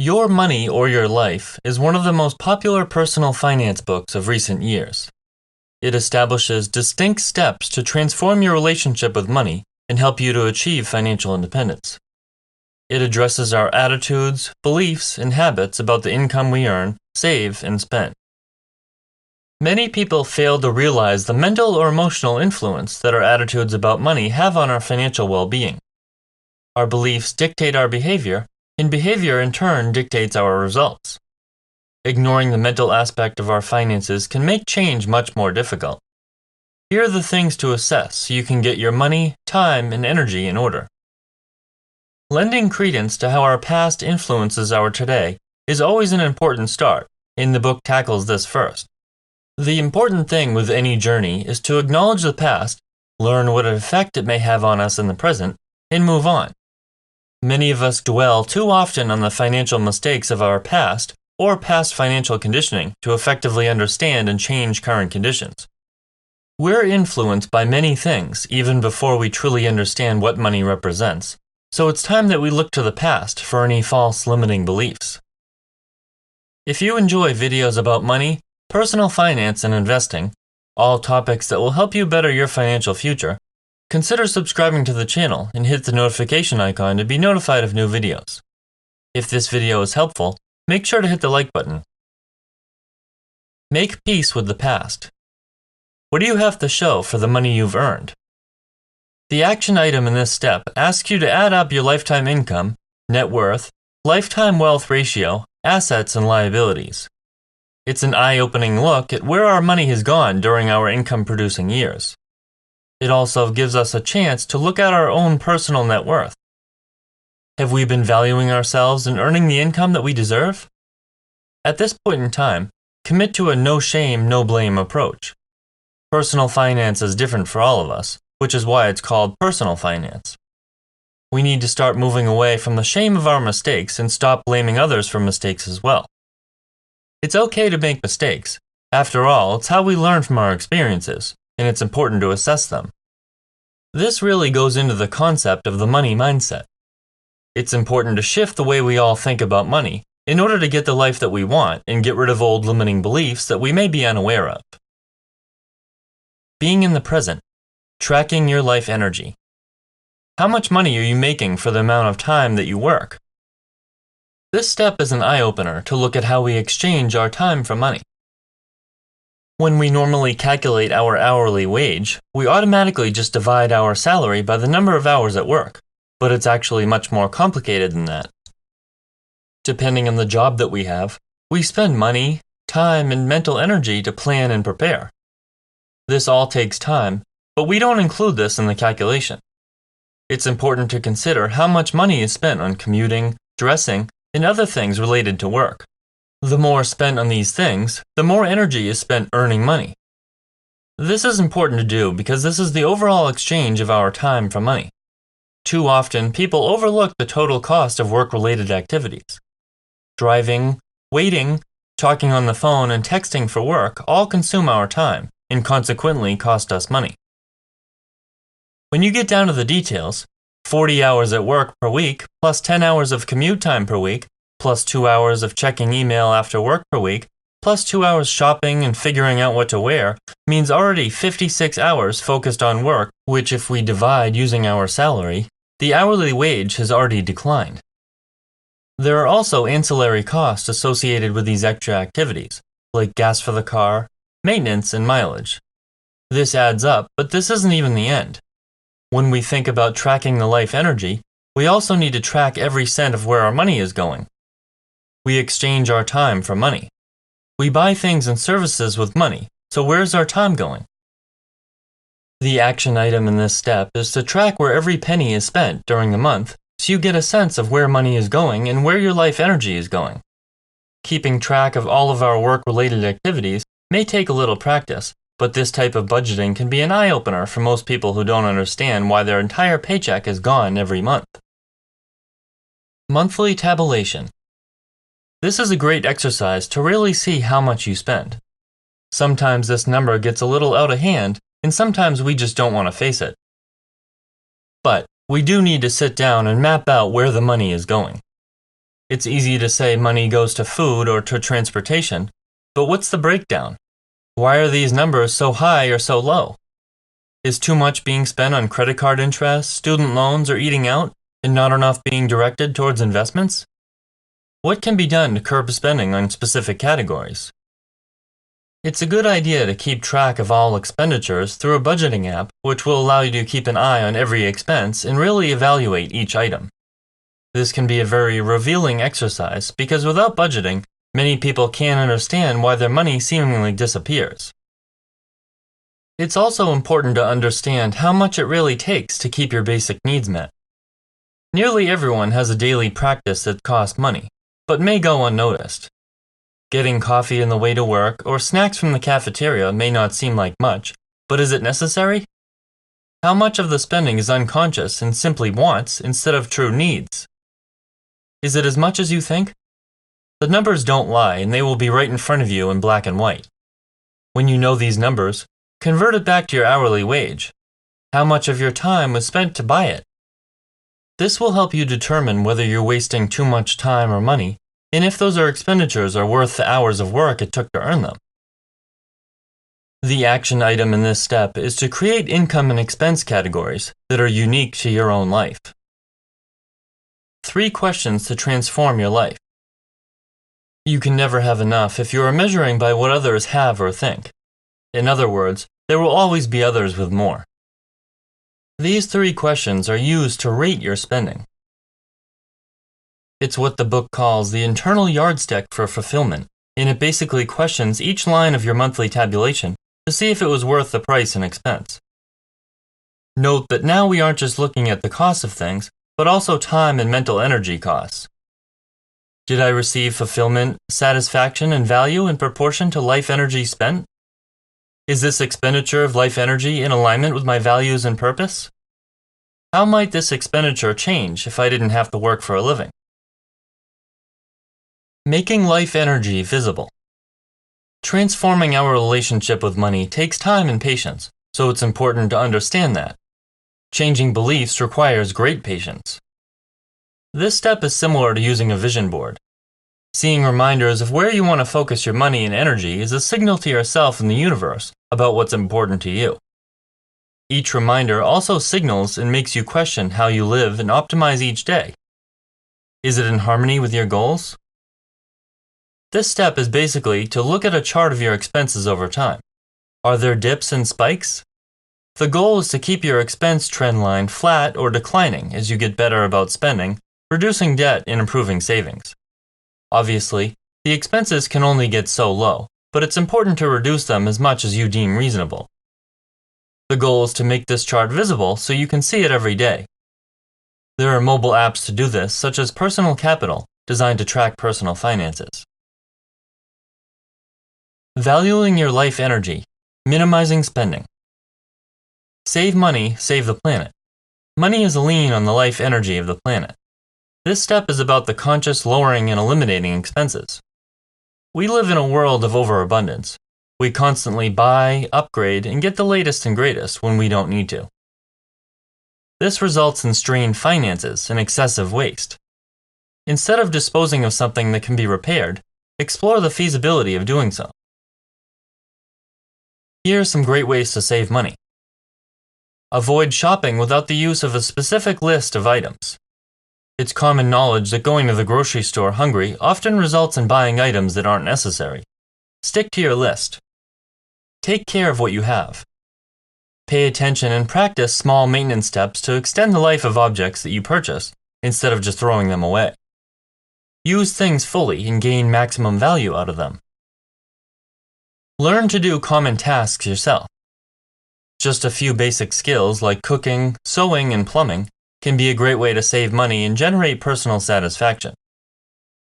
Your Money or Your Life is one of the most popular personal finance books of recent years. It establishes distinct steps to transform your relationship with money and help you to achieve financial independence. It addresses our attitudes, beliefs, and habits about the income we earn, save, and spend. Many people fail to realize the mental or emotional influence that our attitudes about money have on our financial well-being. Our beliefs dictate our behavior, and behavior in turn dictates our results. Ignoring the mental aspect of our finances can make change much more difficult. Here are the things to assess so you can get your money, time, and energy in order. Lending credence to how our past influences our today is always an important start, and the book tackles this first. The important thing with any journey is to acknowledge the past, learn what effect it may have on us in the present, and move on. Many of us dwell too often on the financial mistakes of our past or past financial conditioning to effectively understand and change current conditions. We're influenced by many things even before we truly understand what money represents, so it's time that we look to the past for any false limiting beliefs. If you enjoy videos about money, personal finance, and investing, all topics that will help you better your financial future, consider subscribing to the channel and hit the notification icon to be notified of new videos. If this video is helpful, make sure to hit the like button. Make peace with the past. What do you have to show for the money you've earned? The action item in this step asks you to add up your lifetime income, net worth, lifetime wealth ratio, assets, and liabilities. It's an eye-opening look at where our money has gone during our income-producing years. It also gives us a chance to look at our own personal net worth. Have we been valuing ourselves and earning the income that we deserve? At this point in time, commit to a no shame, no blame approach. Personal finance is different for all of us, which is why it's called personal finance. We need to start moving away from the shame of our mistakes and stop blaming others for mistakes as well. It's okay to make mistakes. After all, it's how we learn from our experiences, and it's important to assess them. This really goes into the concept of the money mindset. It's important to shift the way we all think about money in order to get the life that we want and get rid of old limiting beliefs that we may be unaware of. Being in the present. Tracking your life energy. How much money are you making for the amount of time that you work? This step is an eye-opener to look at how we exchange our time for money. When we normally calculate our hourly wage, we automatically just divide our salary by the number of hours at work, but it's actually much more complicated than that. Depending on the job that we have, we spend money, time, and mental energy to plan and prepare. This all takes time, but we don't include this in the calculation. It's important to consider how much money is spent on commuting, dressing, and other things related to work. The more spent on these things, the more energy is spent earning money. This is important to do because this is the overall exchange of our time for money. Too often, people overlook the total cost of work-related activities. Driving, waiting, talking on the phone, and texting for work all consume our time and consequently cost us money. When you get down to the details, 40 hours at work per week plus 10 hours of commute time per week plus 2 hours of checking email after work per week, plus 2 hours shopping and figuring out what to wear, means already 56 hours focused on work, which if we divide using our salary, the hourly wage has already declined. There are also ancillary costs associated with these extra activities, like gas for the car, maintenance, and mileage. This adds up, but this isn't even the end. When we think about tracking the life energy, we also need to track every cent of where our money is going. We exchange our time for money. We buy things and services with money, so where's our time going? The action item in this step is to track where every penny is spent during the month so you get a sense of where money is going and where your life energy is going. Keeping track of all of our work-related activities may take a little practice, but this type of budgeting can be an eye-opener for most people who don't understand why their entire paycheck is gone every month. Monthly tabulation. This is a great exercise to really see how much you spend. Sometimes this number gets a little out of hand, and sometimes we just don't want to face it. But we do need to sit down and map out where the money is going. It's easy to say money goes to food or to transportation, but what's the breakdown? Why are these numbers so high or so low? Is too much being spent on credit card interest, student loans, or eating out, and not enough being directed towards investments? What can be done to curb spending on specific categories? It's a good idea to keep track of all expenditures through a budgeting app, which will allow you to keep an eye on every expense and really evaluate each item. This can be a very revealing exercise because without budgeting, many people can't understand why their money seemingly disappears. It's also important to understand how much it really takes to keep your basic needs met. Nearly everyone has a daily practice that costs money, but may go unnoticed. Getting coffee on the way to work or snacks from the cafeteria may not seem like much, but is it necessary? How much of the spending is unconscious and simply wants instead of true needs? Is it as much as you think? The numbers don't lie, and they will be right in front of you in black and white. When you know these numbers, convert it back to your hourly wage. How much of your time was spent to buy it? This will help you determine whether you're wasting too much time or money, and if those expenditures are worth the hours of work it took to earn them. The action item in this step is to create income and expense categories that are unique to your own life. 3 questions to transform your life. You can never have enough if you are measuring by what others have or think. In other words, there will always be others with more. These 3 questions are used to rate your spending. It's what the book calls the internal yardstick for fulfillment, and it basically questions each line of your monthly tabulation to see if it was worth the price and expense. Note that now we aren't just looking at the cost of things, but also time and mental energy costs. Did I receive fulfillment, satisfaction, and value in proportion to life energy spent? Is this expenditure of life energy in alignment with my values and purpose? How might this expenditure change if I didn't have to work for a living? Making life energy visible. Transforming our relationship with money takes time and patience, so it's important to understand that. Changing beliefs requires great patience. This step is similar to using a vision board. Seeing reminders of where you want to focus your money and energy is a signal to yourself and the universe about what's important to you. Each reminder also signals and makes you question how you live and optimize each day. Is it in harmony with your goals? This step is basically to look at a chart of your expenses over time. Are there dips and spikes? The goal is to keep your expense trend line flat or declining as you get better about spending, reducing debt, and improving savings. Obviously, the expenses can only get so low, but it's important to reduce them as much as you deem reasonable. The goal is to make this chart visible so you can see it every day. There are mobile apps to do this, such as Personal Capital, designed to track personal finances. Valuing your life energy, minimizing spending. Save money, save the planet. Money is a lien on the life energy of the planet. This step is about the conscious lowering and eliminating expenses. We live in a world of overabundance. We constantly buy, upgrade, and get the latest and greatest when we don't need to. This results in strained finances and excessive waste. Instead of disposing of something that can be repaired, explore the feasibility of doing so. Here are some great ways to save money. Avoid shopping without the use of a specific list of items. It's common knowledge that going to the grocery store hungry often results in buying items that aren't necessary. Stick to your list. Take care of what you have. Pay attention and practice small maintenance steps to extend the life of objects that you purchase instead of just throwing them away. Use things fully and gain maximum value out of them. Learn to do common tasks yourself. Just a few basic skills like cooking, sewing, and plumbing can be a great way to save money and generate personal satisfaction.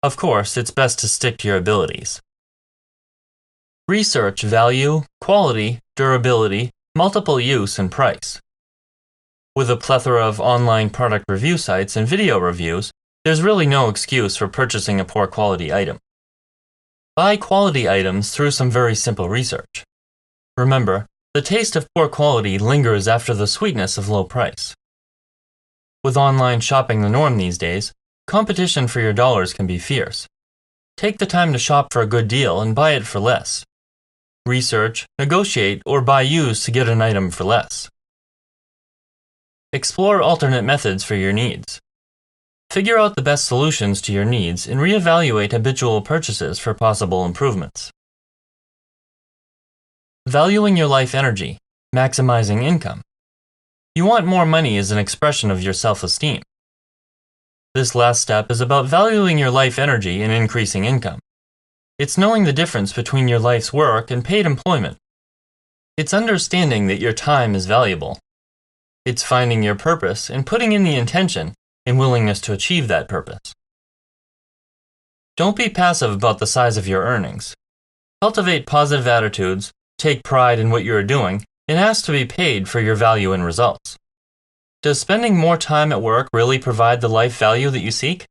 Of course, it's best to stick to your abilities. Research value, quality, durability, multiple use, and price. With a plethora of online product review sites and video reviews, there's really no excuse for purchasing a poor quality item. Buy quality items through some very simple research. Remember, the taste of poor quality lingers after the sweetness of low price. With online shopping the norm these days, competition for your dollars can be fierce. Take the time to shop for a good deal and buy it for less. Research, negotiate, or buy used to get an item for less. Explore alternate methods for your needs. Figure out the best solutions to your needs and reevaluate habitual purchases for possible improvements. Valuing your life energy, maximizing income. You want more money as an expression of your self-esteem. This last step is about valuing your life energy and increasing income. It's knowing the difference between your life's work and paid employment. It's understanding that your time is valuable. It's finding your purpose and putting in the intention and willingness to achieve that purpose. Don't be passive about the size of your earnings. Cultivate positive attitudes, take pride in what you are doing, and ask to be paid for your value and results. Does spending more time at work really provide the life value that you seek?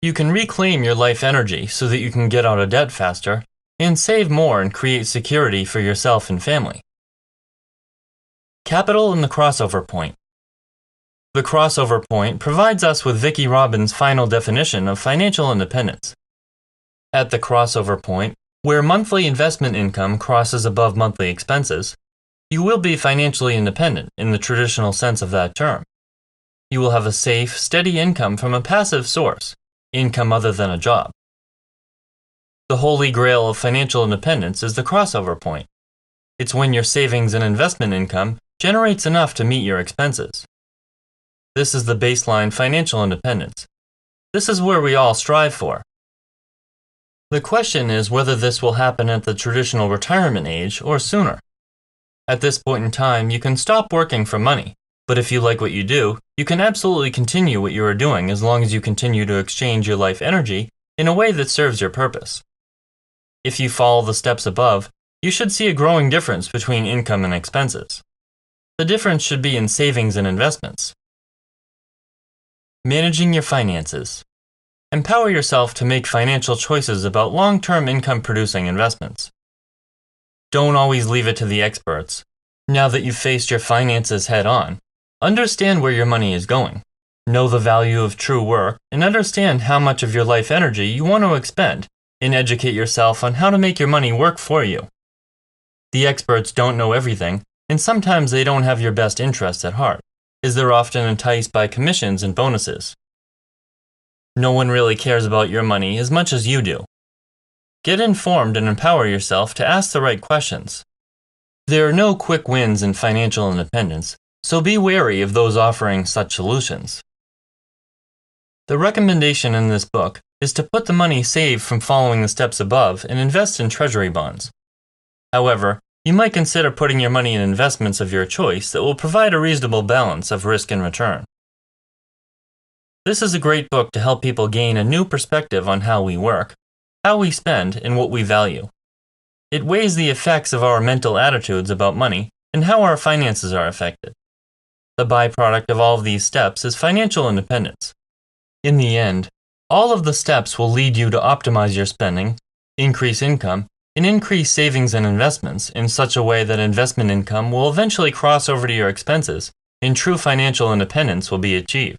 You can reclaim your life energy so that you can get out of debt faster and save more and create security for yourself and family. Capital and the crossover point. The crossover point provides us with Vicki Robbins' final definition of financial independence. At the crossover point, where monthly investment income crosses above monthly expenses, you will be financially independent in the traditional sense of that term. You will have a safe, steady income from a passive source, income other than a job. The holy grail of financial independence is the crossover point. It's when your savings and investment income generates enough to meet your expenses. This is the baseline financial independence. This is where we all strive for. The question is whether this will happen at the traditional retirement age or sooner. At this point in time, you can stop working for money, but if you like what you do, you can absolutely continue what you are doing as long as you continue to exchange your life energy in a way that serves your purpose. If you follow the steps above, you should see a growing difference between income and expenses. The difference should be in savings and investments. Managing your finances. Empower yourself to make financial choices about long-term income-producing investments. Don't always leave it to the experts. Now that you've faced your finances head-on, understand where your money is going. Know the value of true work and understand how much of your life energy you want to expend, and educate yourself on how to make your money work for you. The experts don't know everything, and sometimes they don't have your best interests at heart, as they're often enticed by commissions and bonuses. No one really cares about your money as much as you do. Get informed and empower yourself to ask the right questions. There are no quick wins in financial independence, so be wary of those offering such solutions. The recommendation in this book is to put the money saved from following the steps above and invest in treasury bonds. However, you might consider putting your money in investments of your choice that will provide a reasonable balance of risk and return. This is a great book to help people gain a new perspective on how we work, how we spend, and what we value. It weighs the effects of our mental attitudes about money and how our finances are affected. The byproduct of all of these steps is financial independence. In the end, all of the steps will lead you to optimize your spending, increase income, and increase savings and investments in such a way that investment income will eventually cross over to your expenses and true financial independence will be achieved.